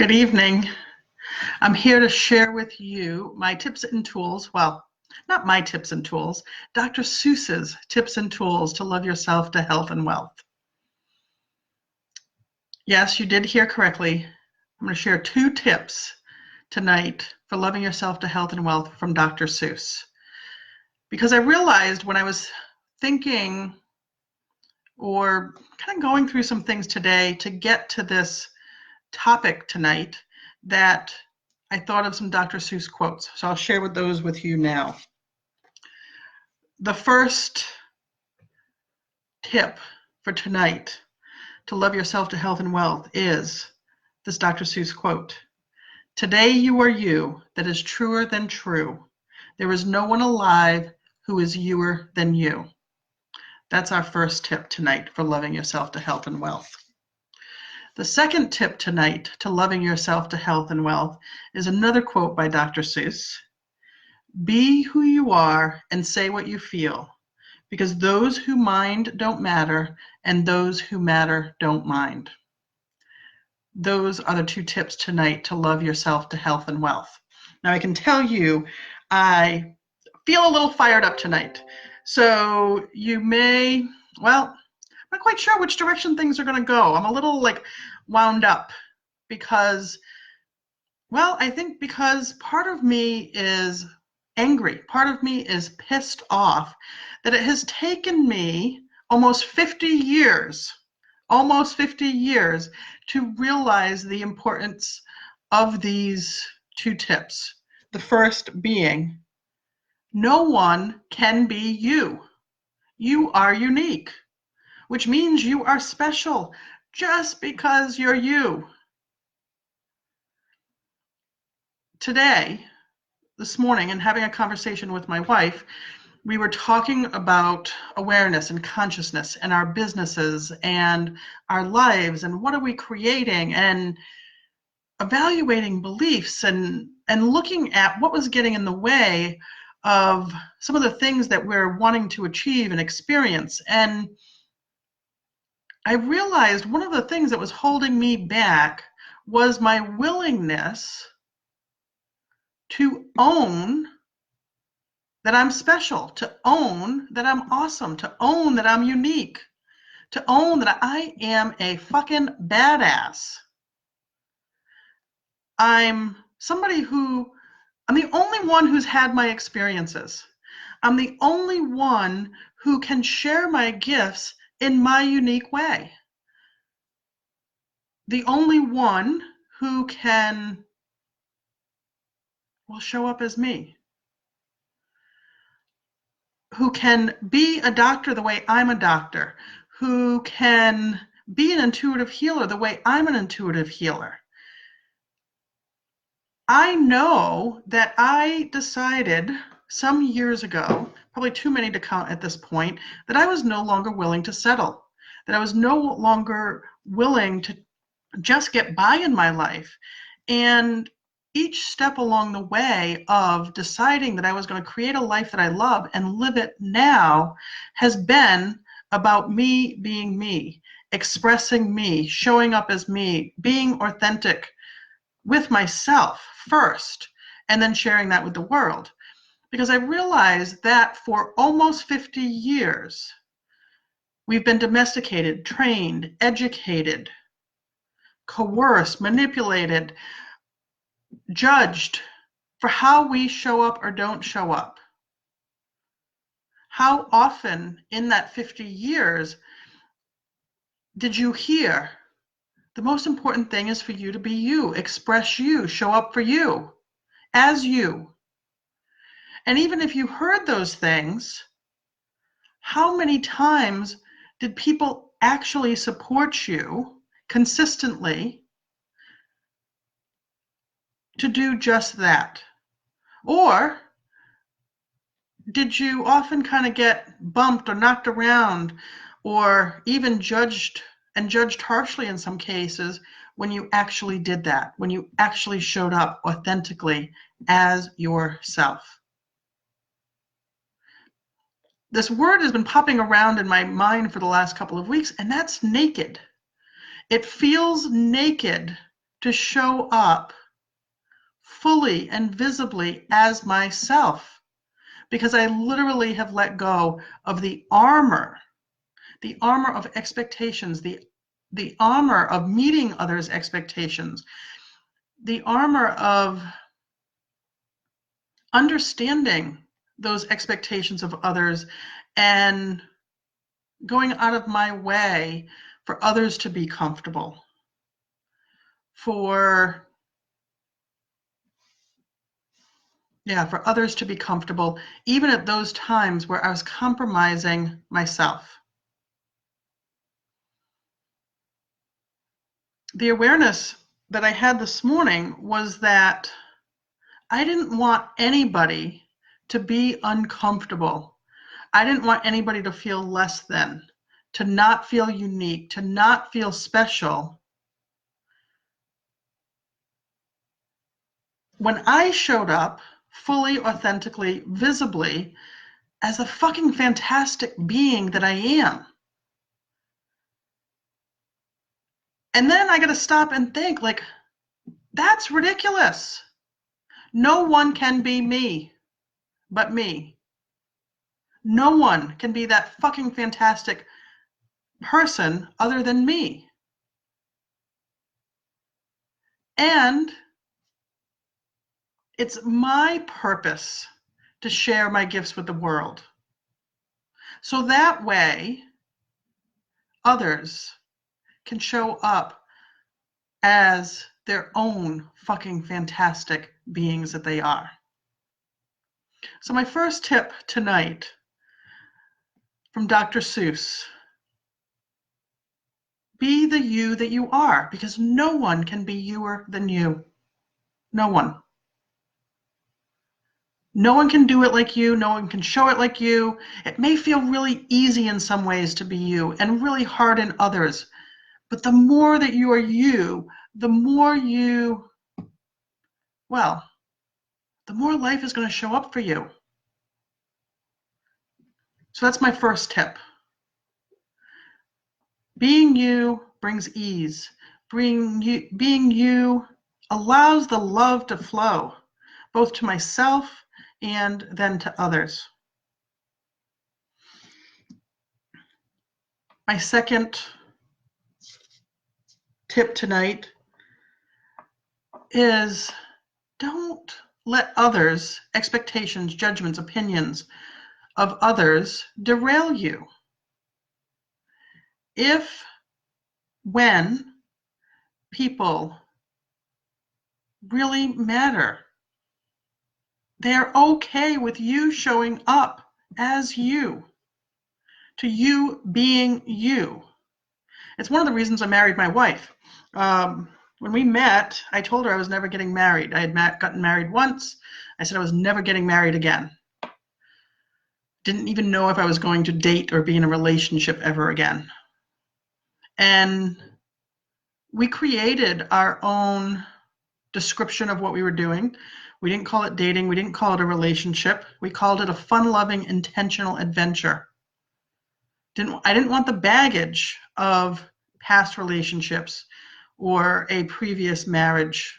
Good evening. I'm here to share with you my tips and tools. Well, not my tips and tools, Dr. Seuss's tips and tools to love yourself to health and wealth. Yes, you did hear correctly. I'm going to share 2 tips tonight for loving yourself to health and wealth from Dr. Seuss. Because I realized when I was thinking or kind of going through some things today to get to this topic tonight that I thought of some Dr. Seuss quotes. So I'll share those with you now. The first tip for tonight to love yourself to health and wealth is this Dr. Seuss quote. Today you are you that is truer than true. There is no one alive who is youer than you. That's our first tip tonight for loving yourself to health and wealth. The second tip tonight to loving yourself to health and wealth is another quote by Dr. Seuss. Be who you are and say what you feel, because those who mind don't matter, and those who matter don't mind. Those are the 2 tips tonight to love yourself to health and wealth. Now I can tell you, I feel a little fired up tonight. So you may, well, I'm not quite sure which direction things are going to go. I'm a little wound up because, I think because part of me is angry. Part of me is pissed off that it has taken me almost 50 years to realize the importance of these 2 tips. The first being, no one can be you. You are unique, which means you are special just because you're you. Today, this morning, and having a conversation with my wife, we were talking about awareness and consciousness and our businesses and our lives and what are we creating and evaluating beliefs and looking at what was getting in the way of some of the things that we're wanting to achieve and experience. And I realized one of the things that was holding me back was my willingness to own that I'm special, to own that I'm awesome, to own that I'm unique, to own that I am a fucking badass. I'm the only one who's had my experiences. I'm the only one who can share my gifts in my unique way. The only one who can, show up as me. Who can be a doctor the way I'm a doctor. Who can be an intuitive healer the way I'm an intuitive healer. I know that I decided some years ago, probably too many to count at this point, that I was no longer willing to settle, that I was no longer willing to just get by in my life. And each step along the way of deciding that I was going to create a life that I love and live it now has been about me being me, expressing me, showing up as me, being authentic with myself first, and then sharing that with the world. Because I realized that for almost 50 years, we've been domesticated, trained, educated, coerced, manipulated, judged for how we show up or don't show up. How often in that 50 years did you hear, the most important thing is for you to be you, express you, show up for you, as you. And even if you heard those things, how many times did people actually support you consistently to do just that? Or did you often kind of get bumped or knocked around or even judged harshly in some cases when you actually did that, when you actually showed up authentically as yourself? This word has been popping around in my mind for the last couple of weeks, and that's naked. It feels naked to show up fully and visibly as myself, because I literally have let go of the armor of expectations, the armor of meeting others' expectations, the armor of understanding those expectations of others and going out of my way for others to be comfortable, for others to be comfortable, even at those times where I was compromising myself. The awareness that I had this morning was that I didn't want anybody to be uncomfortable. I didn't want anybody to feel less than, to not feel unique, to not feel special. When I showed up fully, authentically, visibly, as a fucking fantastic being that I am. And then I got to stop and think, like, that's ridiculous. No one can be me but me. No one can be that fucking fantastic person other than me. And it's my purpose to share my gifts with the world. So that way, others can show up as their own fucking fantastic beings that they are. So my first tip tonight from Dr. Seuss: be the you that you are, because no one can be youer than you. No one. No one can do it like you. No one can show it like you. It may feel really easy in some ways to be you and really hard in others. But the more that you are you, the more the more life is going to show up for you. So that's my first tip. Being you brings ease. Being you allows the love to flow, both to myself and then to others. My second tip tonight is don't let others' expectations, judgments, opinions of others derail you. When people really matter, they're okay with you showing up as you, to you being you. It's one of the reasons I married my wife. When we met, I told her I was never getting married. I had gotten married once. I said I was never getting married again. Didn't even know if I was going to date or be in a relationship ever again. And we created our own description of what we were doing. We didn't call it dating. We didn't call it a relationship. We called it a fun-loving, intentional adventure. I didn't want the baggage of past relationships or a previous marriage.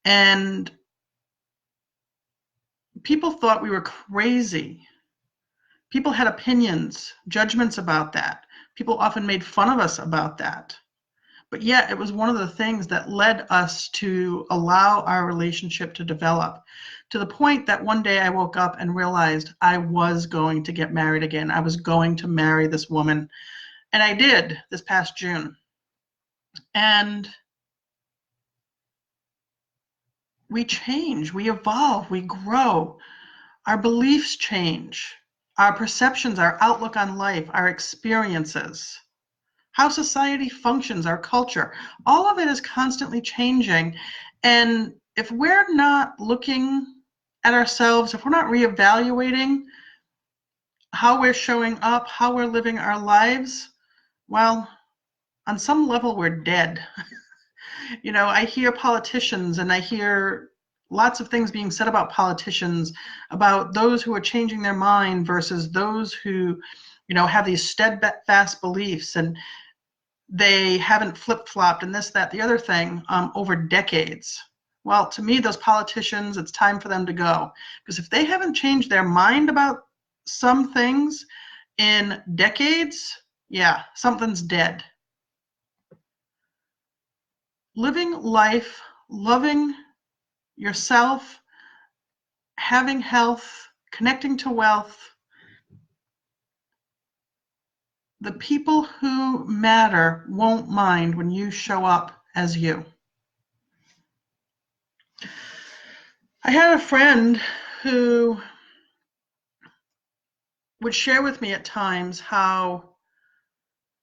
And people thought we were crazy. People had opinions, judgments about that. People often made fun of us about that. But yet it was one of the things that led us to allow our relationship to develop, to the point that one day I woke up and realized I was going to get married again. I was going to marry this woman. And I did this past June. And we change, we evolve, we grow. Our beliefs change. Our perceptions, our outlook on life, our experiences, how society functions, our culture, all of it is constantly changing. And if we're not looking at ourselves, if we're not reevaluating how we're showing up, how we're living our lives, well, on some level, we're dead. You know, I hear politicians and I hear lots of things being said about politicians, about those who are changing their mind versus those who, have these steadfast beliefs. And they haven't flip-flopped and this, that, the other thing over decades. Well, to me, those politicians, it's time for them to go. Because if they haven't changed their mind about some things in decades, yeah, something's dead. Living life, loving yourself, having health, connecting to wealth. The people who matter won't mind when you show up as you. I had a friend who would share with me at times how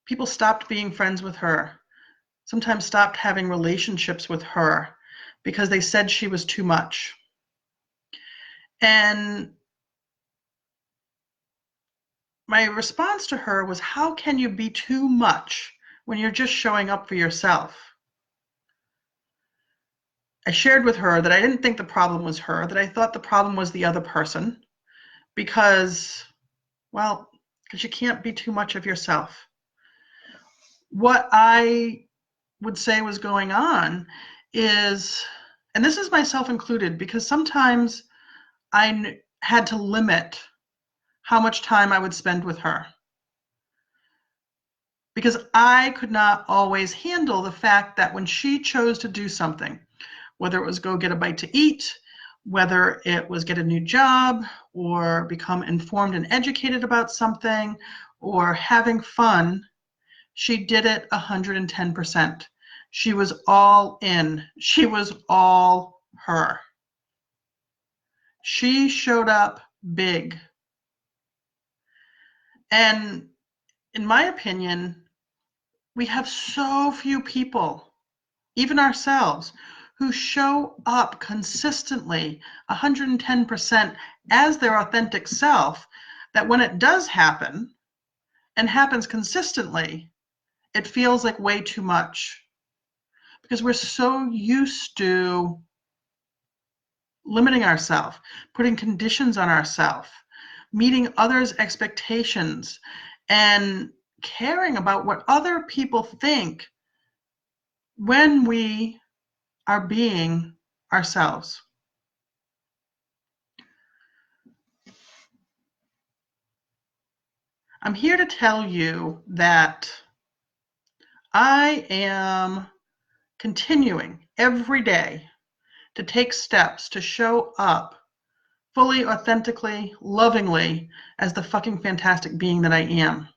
people stopped being friends with her, sometimes stopped having relationships with her because they said she was too much. And my response to her was, how can you be too much when you're just showing up for yourself? I shared with her that I didn't think the problem was her, that I thought the problem was the other person because, well, because you can't be too much of yourself. What I would say was going on is, and this is myself included, because sometimes I had to limit how much time I would spend with her. Because I could not always handle the fact that when she chose to do something, whether it was go get a bite to eat, whether it was get a new job, or become informed and educated about something, or having fun, she did it 110%. She was all in. She was all her. She showed up big. And in my opinion, we have so few people, even ourselves, who show up consistently 110% as their authentic self, that when it does happen and happens consistently, it feels like way too much. Because we're so used to limiting ourselves, putting conditions on ourselves, meeting others' expectations, and caring about what other people think when we are being ourselves. I'm here to tell you that I am continuing every day to take steps to show up fully, authentically, lovingly as the fucking fantastic being that I am.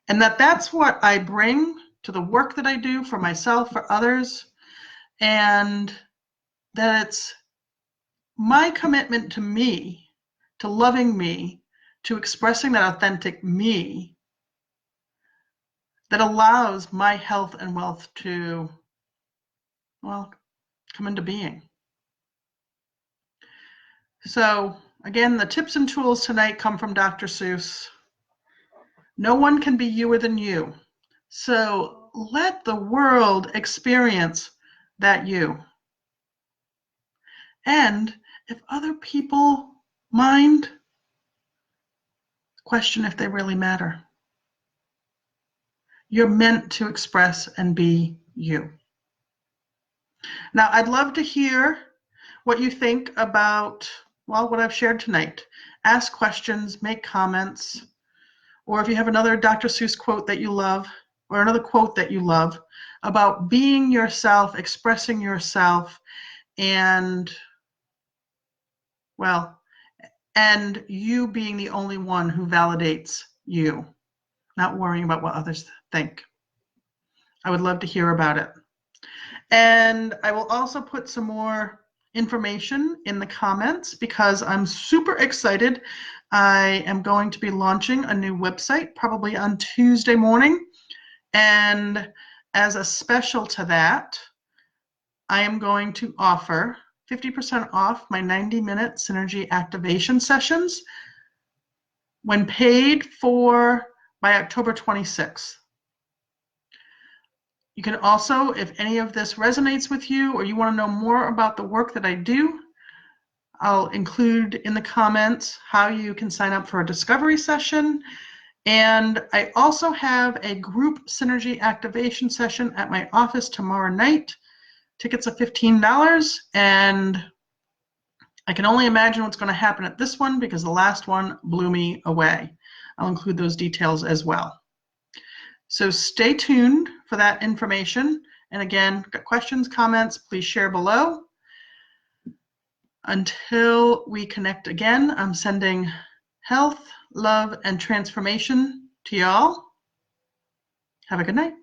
And that's what I bring to the work that I do for myself, for others, and that it's my commitment to me, to loving me, to expressing that authentic me that allows my health and wealth to, well, come into being. So again, the tips and tools tonight come from Dr. Seuss. No one can be youer than you. So let the world experience that you. And if other people mind, question if they really matter. You're meant to express and be you. Now, I'd love to hear what you think about, well, what I've shared tonight. Ask questions, make comments, or if you have another Dr. Seuss quote that you love, or another quote that you love about being yourself, expressing yourself, and, well, and you being the only one who validates you, not worrying about what others think. I would love to hear about it. And I will also put some more information in the comments because I'm super excited. I am going to be launching a new website probably on Tuesday morning. And as a special to that, I am going to offer 50% off my 90-minute synergy activation sessions when paid for by October 26th. You can also, if any of this resonates with you or you want to know more about the work that I do, I'll include in the comments how you can sign up for a discovery session And I also have a group synergy activation session at my office tomorrow night. Tickets are $15, and I can only imagine what's going to happen at this one because the last one blew me away. I'll include those details as well. So stay tuned for that information. And again, got questions, comments, please share below. Until we connect again, I'm sending health, love, and transformation to y'all. Have a good night.